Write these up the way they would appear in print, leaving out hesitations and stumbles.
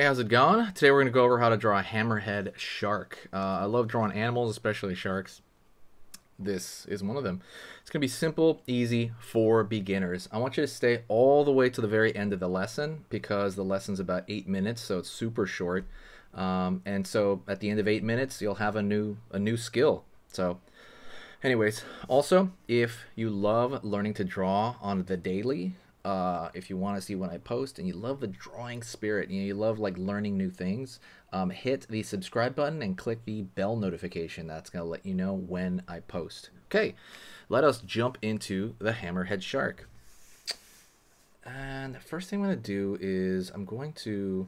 Hey, how's it going? Today we're going to go over how to draw a hammerhead shark. I love drawing animals, especially sharks. This is one of them. It's going to be simple, easy for beginners. I want you to stay all the way to the very end of the lesson because the lesson's about 8 minutes, so it's super short. And so at the end of 8 minutes, you'll have a new skill. So anyways, also, if you love learning to draw on the daily, if you want to see when I post and you love the drawing spirit, you love like learning new things, hit the subscribe button and click the bell notification. That's going to let you know when I post. Okay, let us jump into the hammerhead shark. And the first thing I'm going to do is I'm going to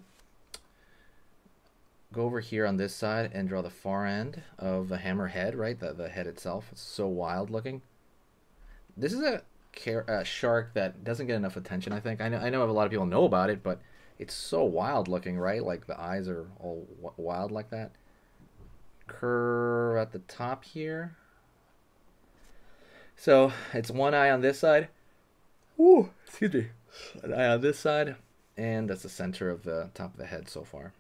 go over here on this side and draw the far end of the hammerhead, right? The head itself. It's so wild looking. This is a shark that doesn't get enough attention, I think. I know a lot of people know about it, but it's so wild looking, right? Like the eyes are all wild like that. Curve at the top here. So it's one eye on this side. Ooh, excuse me. An eye on this side, and that's the center of the top of the head so far.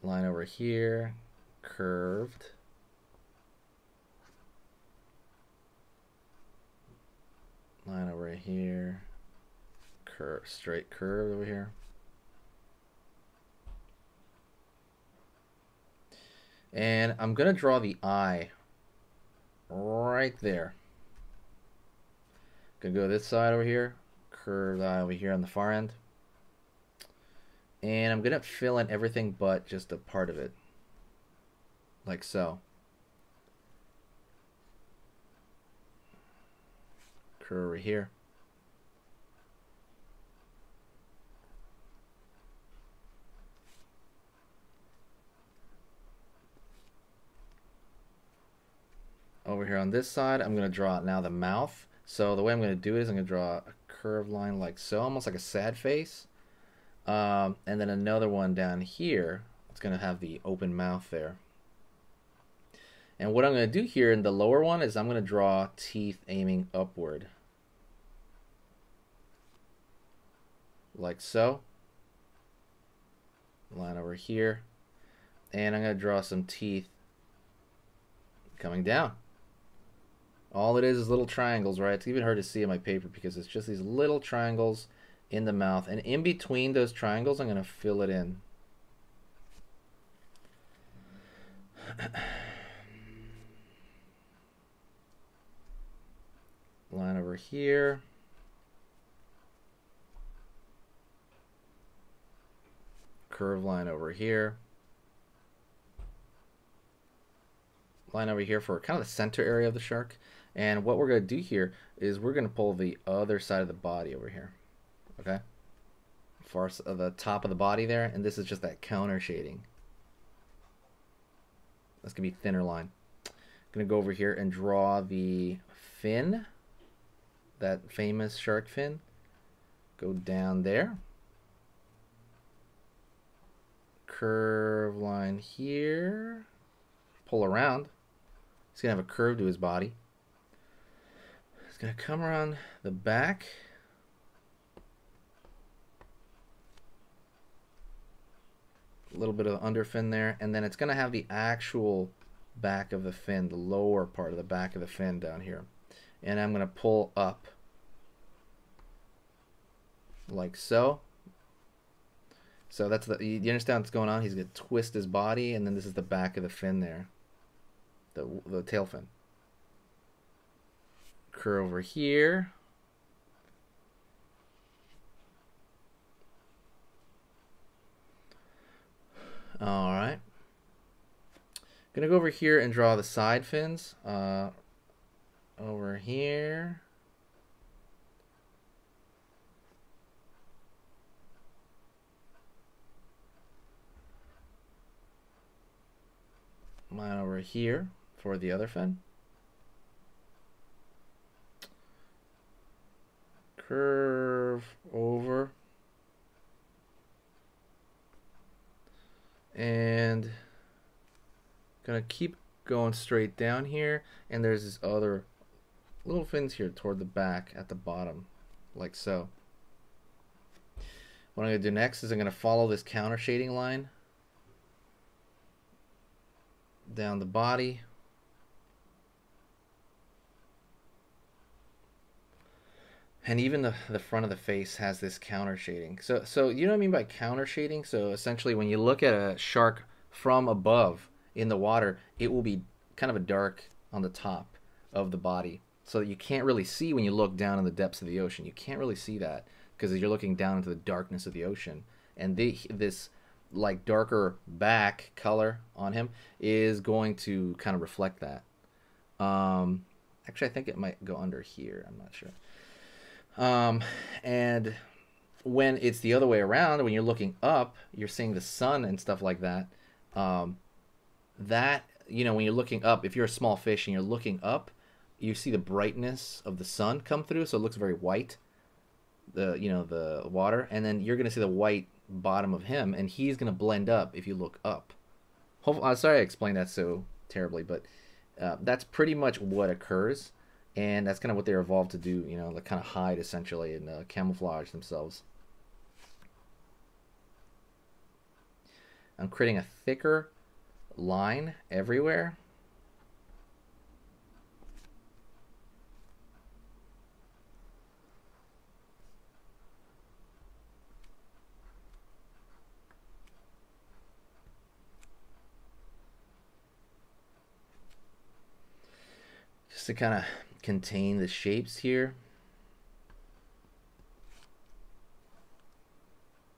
Line over here, curved. Line over here, straight curve over here. And I'm gonna draw the eye right there. Gonna go this side over here, curved eye over here on the far end. And I'm gonna fill in everything but just a part of it, like so. Curve over here. Over here on this side, I'm going to draw now the mouth. So the way I'm going to do it is I'm going to draw a curved line like so, almost like a sad face. And then another one down here. It's going to have the open mouth there. And what I'm going to do here in the lower one is I'm going to draw teeth aiming upward. Like so. Line over here. And I'm going to draw some teeth coming down. All it is little triangles, right? It's even hard to see in my paper because it's just these little triangles in the mouth. And in between those triangles, I'm going to fill it in. Line over here. Curve line over here. Line over here for kind of the center area of the shark. And what we're going to do here is we're going to pull the other side of the body over here. Okay? Far the top of the body there. And this is just that counter shading. That's going to be thinner line. I'm going to go over here and draw the fin. That famous shark fin. Go down there. Curve line here. Pull around. He's going to have a curve to his body. He's going to come around the back. A little bit of underfin there. And then it's going to have the actual back of the fin, the lower part of the back of the fin down here. And I'm going to pull up like so. So that's the, you understand what's going on? He's going to twist his body, and then this is the back of the fin there. The tail fin. Curve over here. Alright. Gonna go over here and draw the side fins. Over here. Line over here for the other fin. Curve over. And gonna keep going straight down here, and there's this other little fins here toward the back at the bottom, like so. What I'm going to do next is I'm going to follow this counter shading line down the body. And even the front of the face has this counter shading. So you know what I mean by counter shading? So essentially when you look at a shark from above in the water, it will be kind of a dark on the top of the body. So you can't really see when you look down in the depths of the ocean. You can't really see that because you're looking down into the darkness of the ocean. And this like darker back color on him is going to kind of reflect that. Actually, I think it might go under here. I'm not sure. And when it's the other way around, when you're looking up, you're seeing the sun and stuff like that. That, you know, when you're looking up, if you're a small fish and you're looking up, you see the brightness of the sun come through, so it looks very white, the water, and then you're going to see the white bottom of him, and he's going to blend up if you look up. Sorry I explained that so terribly, but that's pretty much what occurs. And that's kind of what they're evolved to do, you know, like kind of hide essentially and camouflage themselves. I'm creating a thicker line everywhere. Just to kind of contain the shapes here.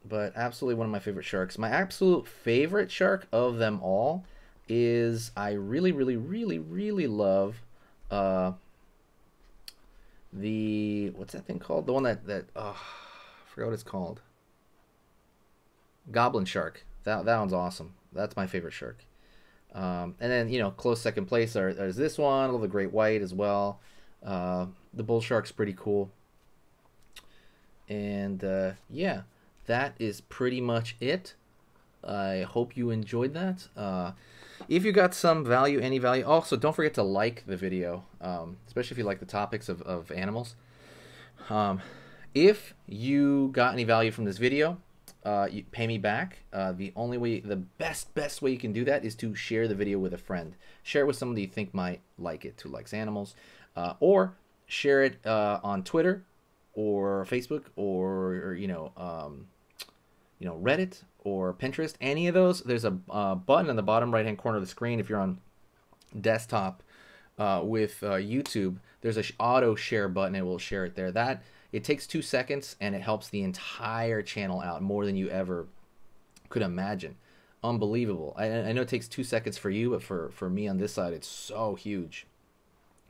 But absolutely one of my favorite sharks. My absolute favorite shark of them all is, I really, really, really, really love the, what's that thing called? The one that I forgot what it's called. Goblin shark. That one's awesome. That's my favorite shark. And then, you know, close second place there's this one. I love the great white as well. The bull shark's pretty cool. And yeah, that is pretty much it. I hope you enjoyed that. If you got some value, any value, also don't forget to like the video, especially if you like the topics of animals. If you got any value from this video, you pay me back. The only way, the best way you can do that is to share the video with a friend. Share it with somebody you think might like it, who likes animals, or share it on Twitter or Facebook or Reddit or Pinterest. Any of those. There's a button in the bottom right hand corner of the screen if you're on desktop with YouTube. There's a auto share button. It will share it there. It takes 2 seconds and it helps the entire channel out more than you ever could imagine. Unbelievable. I know it takes 2 seconds for you, but for me on this side, it's so huge.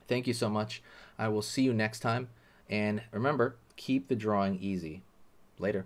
Thank you so much. I will see you next time. And remember, keep the drawing easy. Later.